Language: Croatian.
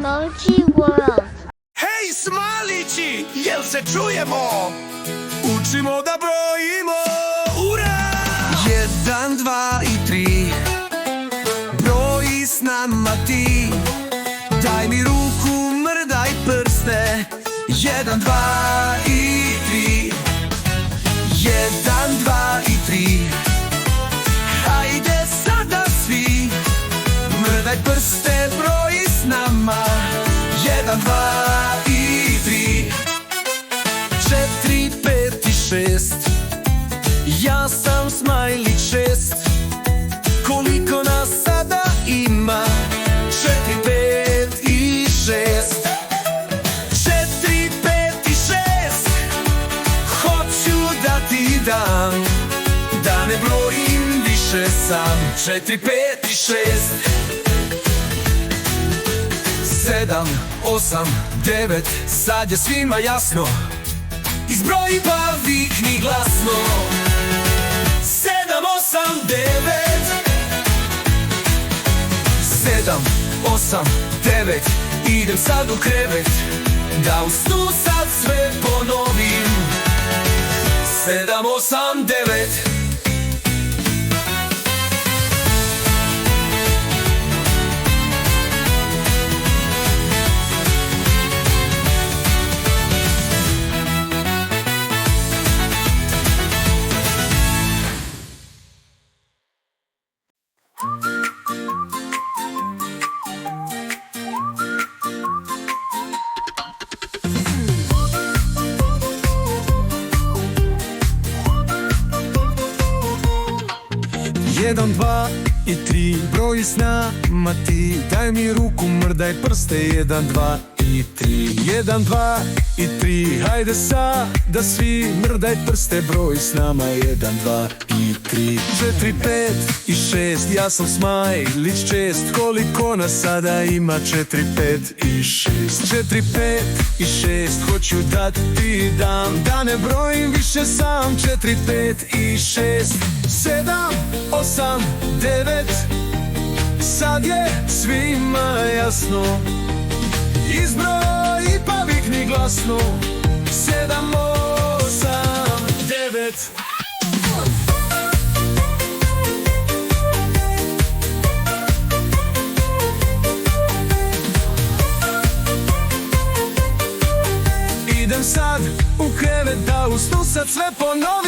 Emoji World. Hej, smalići, jel se čujemo? Učimo da brojimo, ura! 1, 2 i 3, broji s nama ti. Daj mi ruku, mrdaj prste. 1, 2 i 3, 1, 2 i 3. Hajde sada svi, mrdaj prste, broji s nama. 1, 2 i 3, 4, 5 i 6. Ja sam Smajlić 6. Koliko nas sada ima? 4, 5 i 6. 4, 5 i 6. Hoću da ti dam, da ne brojim više sam. 4, 5 i 6. 7, 8, 9, sad je svima jasno. Izbroji pa vikni glasno. 7, 8, 9. 7, 8, 9. Idem sad u krevet, da u snu sad sve ponovim. 7, 8, 9. Jedan, dva i 3, broji s nama ti. Daj mi ruku, mrdaj prste. 1, 2 i 3, 1, 2 i 3. Hajde sada svi, mrdaj prste, broji s nama. 1, 2 i 3, 4, 5 i 6. Ja sam Smajlić 6. Koliko nas sada ima? 4, 5 i 6. 4, 5 i 6. Hoću da ti dam, da ne brojim više sam. 4, 5 i 6. 7, 8, 9. Sad je svima jasno. Izbroj pa vikni glasno. 7, 8, 9. Idem sad u krevet, da u snu sad sve ponovim.